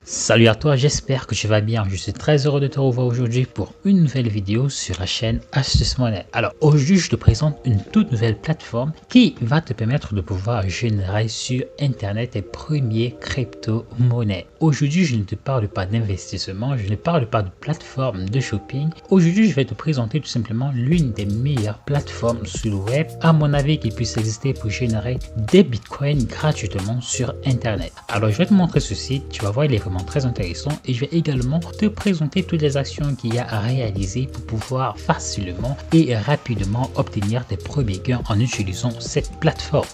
Salut à toi, j'espère que tu vas bien. Je suis très heureux de te revoir aujourd'hui pour une nouvelle vidéo sur la chaîne Astuces Monnaie. Alors aujourd'hui, je te présente une toute nouvelle plateforme qui va te permettre de pouvoir générer sur internet tes premiers crypto-monnaies. Aujourd'hui, je ne te parle pas d'investissement, je ne parle pas de plateforme de shopping. Aujourd'hui, je vais te présenter tout simplement l'une des meilleures plateformes sur le web, à mon avis, qui puisse exister pour générer des bitcoins gratuitement sur internet. Alors je vais te montrer ce site, tu vas voir, il est vraiment très intéressant et je vais également te présenter toutes les actions qu'il y a à réaliser pour pouvoir facilement et rapidement obtenir tes premiers gains en utilisant cette plateforme.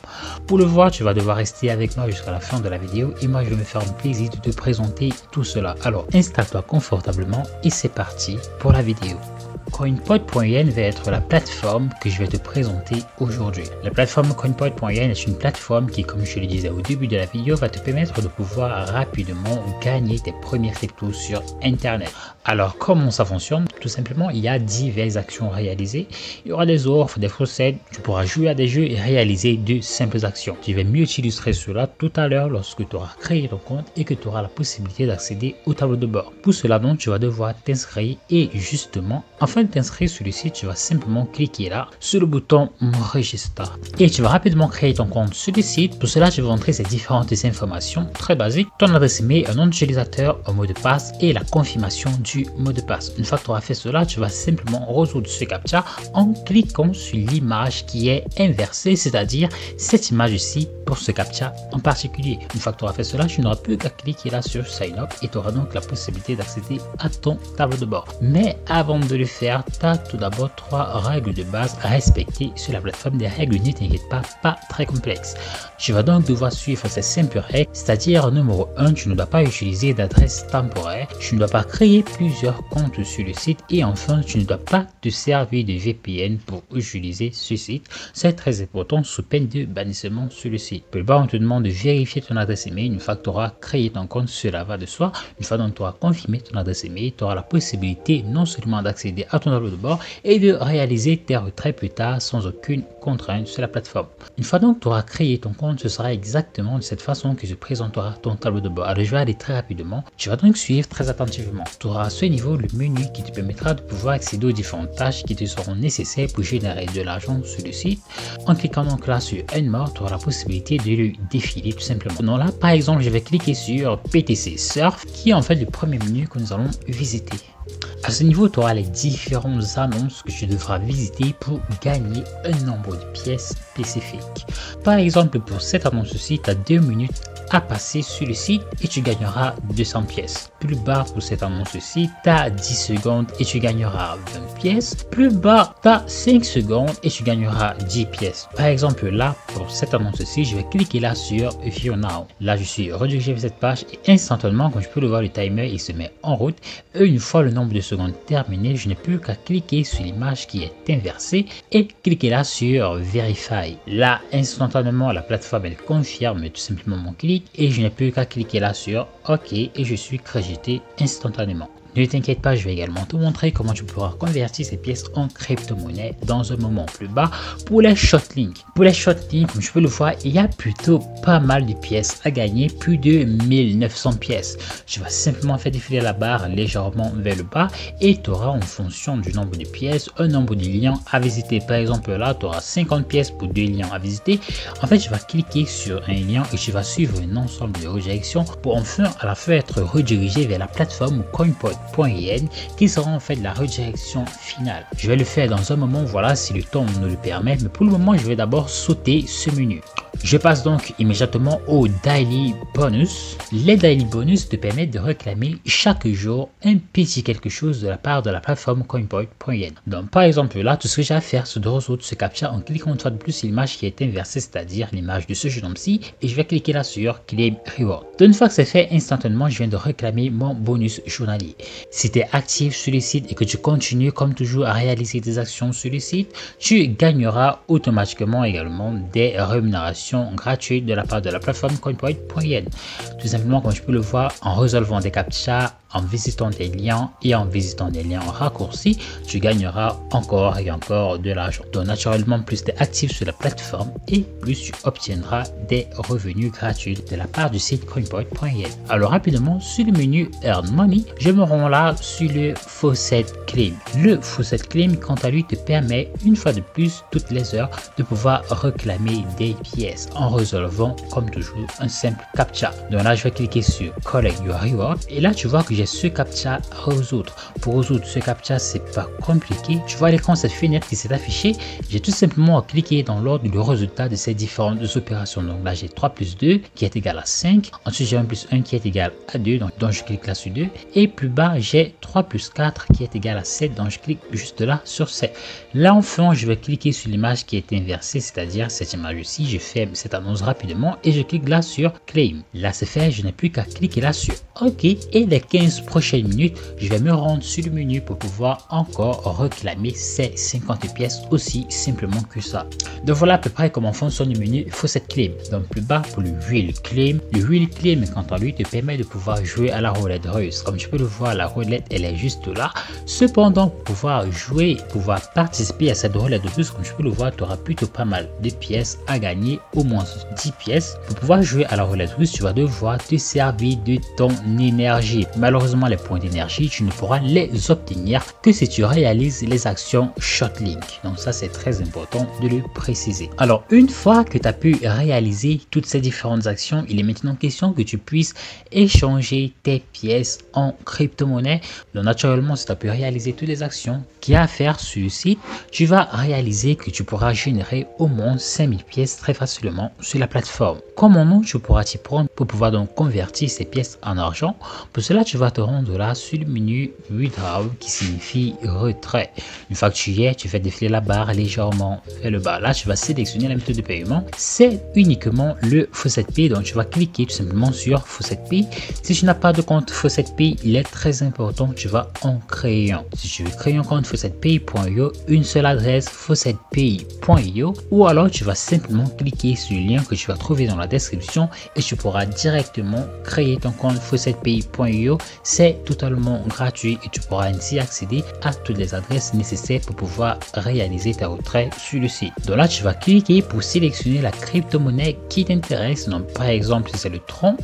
Pour le voir, tu vas devoir rester avec moi jusqu'à la fin de la vidéo et moi je vais me faire un plaisir de te présenter tout cela. Alors installe-toi confortablement et c'est parti pour la vidéo. CoinPod.in va être la plateforme que je vais te présenter aujourd'hui. La plateforme CoinPod.in est une plateforme qui, comme je le disais au début de la vidéo, va te permettre de pouvoir rapidement gagner tes premiers cryptos sur internet. Alors comment ça fonctionne? Tout simplement, il y a diverses actions réalisées. Il y aura des offres, des recettes, tu pourras jouer à des jeux et réaliser de simples actions. Je vais mieux illustrer cela tout à l'heure lorsque tu auras créé ton compte et que tu auras la possibilité d'accéder au tableau de bord. Pour cela donc, tu vas devoir t'inscrire et justement, afin de t'inscrire sur le site, tu vas simplement cliquer là sur le bouton Register et tu vas rapidement créer ton compte sur le site. Pour cela, je vais entrer ces différentes informations très basiques: ton adresse email, un nom d'utilisateur, un mot de passe et la confirmation du mot de passe. Une fois que tu auras fait cela, tu vas simplement résoudre ce captcha en cliquant sur l'image qui est inversée, c'est-à-dire cette image ici pour ce captcha en particulier. Une fois que tu auras fait cela, tu n'auras plus qu'à cliquer là sur Sign Up et tu auras donc la possibilité d'accéder à ton tableau de bord. Mais avant de le faire, tu as tout d'abord 3 règles de base à respecter sur la plateforme. Des règles, ne t'inquiète pas très complexes. Tu vas donc devoir suivre ces simples règles, c'est-à-dire numéro 1, tu ne dois pas utiliser d'adresse temporaire, tu ne dois pas créer plusieurs comptes sur le site et enfin, tu ne dois pas te servir de VPN pour utiliser ce site. C'est très important sous peine de bannissement sur le site. Plus bas, on te demande de vérifier ton adresse email. Une fois que tu auras créé ton compte, cela va de soi. Une fois donc tu auras confirmé ton adresse email, tu auras la possibilité non seulement d'accéder à ton tableau de bord et de réaliser tes retraits plus tard sans aucune contrainte sur la plateforme. Une fois donc tu auras créé ton compte, ce sera exactement de cette façon que je présenterai ton tableau de bord. Alors je vais aller très rapidement. Tu vas donc suivre très attentivement. Tu auras à ce niveau le menu qui te permettra de pouvoir accéder aux différentes tâches qui te seront nécessaires pour générer de l'argent sur le site. En cliquant donc là sur Earn More, tu auras la possibilité de le défiler tout simplement. Donc là, par exemple, je vais cliquer sur PTC Surf, qui est en fait le premier menu que nous allons visiter. À ce niveau, tu auras les différentes annonces que tu devras visiter pour gagner un nombre de pièces spécifiques. Par exemple, pour cette annonce-ci, tu as 2 minutes à passer sur le site et tu gagneras 200 pièces. Plus bas, pour cette annonce-ci, tu as 10 secondes et tu gagneras 20 pièces. Plus bas, tu as 5 secondes et tu gagneras 10 pièces. Par exemple, là, pour cette annonce-ci, je vais cliquer là sur View Now. Là, je suis redirigé vers cette page et instantanément, comme je peux le voir, le timer, il se met en route. Et une fois le nombre de secondes terminé, je n'ai plus qu'à cliquer sur l'image qui est inversée et cliquer là sur Verify. Là, instantanément, la plateforme, elle confirme tout simplement mon clic et je n'ai plus qu'à cliquer là sur OK et je suis crédité instantanément. Ne t'inquiète pas, je vais également te montrer comment tu pourras convertir ces pièces en crypto-monnaie dans un moment plus bas pour les shortlinks. Pour les shortlinks, comme je peux le voir, il y a plutôt pas mal de pièces à gagner, plus de 1900 pièces. Je vais simplement faire défiler la barre légèrement vers le bas et tu auras en fonction du nombre de pièces, un nombre de liens à visiter. Par exemple là, tu auras 50 pièces pour 2 liens à visiter. En fait, je vais cliquer sur un lien et je vais suivre un ensemble de redirections pour enfin à la fin être redirigé vers la plateforme CoinPod qui sera en fait la redirection finale. Je vais le faire dans un moment, voilà, si le temps nous le permet, mais pour le moment je vais d'abord sauter ce menu. Je passe donc immédiatement au Daily Bonus. Les Daily Bonus te permettent de réclamer chaque jour un petit quelque chose de la part de la plateforme CoinPod.in. Donc par exemple là, tout ce que j'ai à faire, c'est de résoudre ce captcha en cliquant une fois de plus sur l'image qui est inversée, c'est-à-dire l'image de ce jeune homme-ci, et je vais cliquer là sur Claim Reward. Donc une fois que c'est fait, instantanément, je viens de réclamer mon bonus journalier. Si tu es actif sur le site et que tu continues comme toujours à réaliser des actions sur le site, tu gagneras automatiquement également des rémunérations option gratuite de la part de la plateforme coinpoint.in. Tout simplement, comme je peux le voir, en résolvant des captchas, en visitant des liens et en visitant des liens raccourcis, tu gagneras encore et encore de l'argent. Donc naturellement, plus tu es actif sur la plateforme et plus tu obtiendras des revenus gratuits de la part du site coinpoint.in. Alors rapidement, sur le menu Earn Money, je me rends là sur le Faucet Claim. Le Faucet Claim, quant à lui, te permet une fois de plus, toutes les heures, de pouvoir réclamer des pièces en résolvant, comme toujours, un simple captcha. Donc là, je vais cliquer sur Collect Your Reward et là, tu vois que j'ai ce captcha à résoudre. Pour résoudre ce captcha, c'est pas compliqué. Tu vois l'écran, cette fenêtre qui s'est affichée, j'ai tout simplement cliqué dans l'ordre du résultat de ces différentes opérations. Donc là, j'ai 3 plus 2 qui est égal à 5. Ensuite, j'ai 1 plus 1 qui est égal à 2. Donc je clique là sur 2. Et plus bas, j'ai 3 plus 4 qui est égal à 7. Donc je clique juste là sur 7. Là, enfin, je vais cliquer sur l'image qui est inversée, c'est-à-dire cette image-ci. Je fais cette annonce rapidement et je clique là sur Claim. Là, c'est fait. Je n'ai plus qu'à cliquer là sur OK. Et les 15 prochaines minutes, je vais me rendre sur le menu pour pouvoir encore réclamer ces 50 pièces aussi simplement que ça. Donc voilà à peu près comment fonctionne le menu Faucet Claim. Donc plus bas pour le Wheel Claim. Le Wheel Claim, quant à lui, te permet de pouvoir jouer à la roulette russe. Comme tu peux le voir, la roulette, elle est juste là. Cependant, pour pouvoir jouer, pouvoir participer à cette roulette russe, comme tu peux le voir, tu auras plutôt pas mal de pièces à gagner, au moins 10 pièces. Pour pouvoir jouer à la roulette russe, tu vas devoir te servir de ton énergie. Malheureusement, les points d'énergie, tu ne pourras les obtenir que si tu réalises les actions Shotlink. Donc ça, c'est très important de le préciser. Alors, une fois que tu as pu réaliser toutes ces différentes actions, il est maintenant question que tu puisses échanger tes pièces en crypto-monnaie. Donc naturellement, si tu as pu réaliser toutes les actions qu'il y a à faire sur le site, tu vas réaliser que tu pourras générer au moins 5000 pièces très facilement sur la plateforme. Comment tu pourras t'y prendre pour pouvoir donc convertir ces pièces en argent? Pour cela, tu vas te rendre là sur le menu Withdraw qui signifie retrait. Une fois que tu y es, tu fais défiler la barre légèrement vers le bas. Là, tu vas sélectionner la méthode de paiement. C'est uniquement le Faucet Pay. Donc, tu vas cliquer tout simplement sur Faucet Pay. Si tu n'as pas de compte Faucet Pay, il est très important que tu vas en créer un. Si tu veux créer un compte faucetpay.io, une seule adresse faucetpay.io, ou alors tu vas simplement cliquer sur le lien que tu vas trouver dans la description et tu pourras directement créer ton compte faucetpay.io. C'est totalement gratuit et tu pourras ainsi accéder à toutes les adresses nécessaires pour pouvoir réaliser ta retraite sur le site. Donc là, tu vas cliquer pour sélectionner la crypto-monnaie qui t'intéresse. Donc par exemple, si c'est le Tron,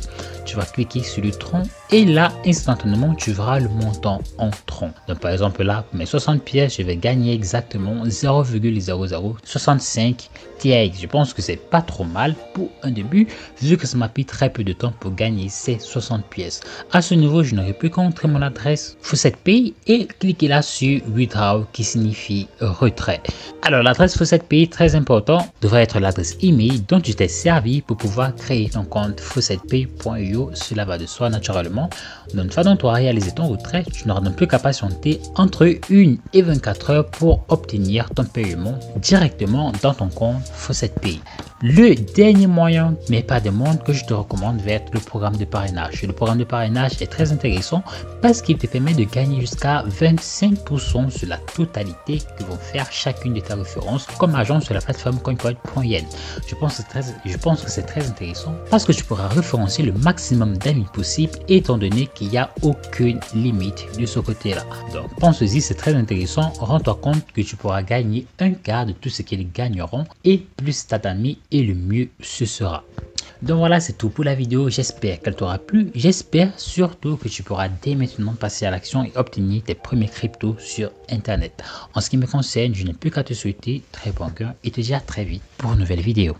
tu vas cliquer sur le Tron et là, instantanément, tu verras le montant en Tron. Donc par exemple là, pour mes 60 pièces, je vais gagner exactement 0,0065 TX. Je pense que c'est pas trop mal pour un début, vu que ça m'a pris très peu de temps pour gagner ces 60 pièces. À ce niveau, je n'aurai plus qu'à entrer mon adresse Faucet Pay et cliquer là sur Withdraw qui signifie retrait. Alors l'adresse Faucet Pay, très important, devrait être l'adresse email dont tu t'es servi pour pouvoir créer ton compte faucetpay.io. Cela va de soi naturellement. Donc une fois dont tu as réalisé ton retrait, tu n'auras donc plus qu'à patienter entre 1 et 24 heures pour obtenir ton paiement directement dans ton compte Faucet Pay. Le dernier moyen, mais pas des moindres, que je te recommande va être le programme de parrainage. Le programme de parrainage est très intéressant parce qu'il te permet de gagner jusqu'à 25% sur la totalité que vont faire chacune de tes références comme agent sur la plateforme coinpoint.in. Je pense que c'est très intéressant parce que tu pourras référencer le maximum d'amis possible étant donné qu'il n'y a aucune limite de ce côté-là. Donc pense-y, c'est très intéressant. Rends-toi compte que tu pourras gagner un quart de tout ce qu'ils gagneront et plus t'as d'amis et le mieux ce sera. Donc voilà, c'est tout pour la vidéo. J'espère qu'elle t'aura plu. J'espère surtout que tu pourras dès maintenant passer à l'action et obtenir tes premiers cryptos sur internet. En ce qui me concerne, je n'ai plus qu'à te souhaiter très bon cœur et te dire à très vite pour une nouvelle vidéo.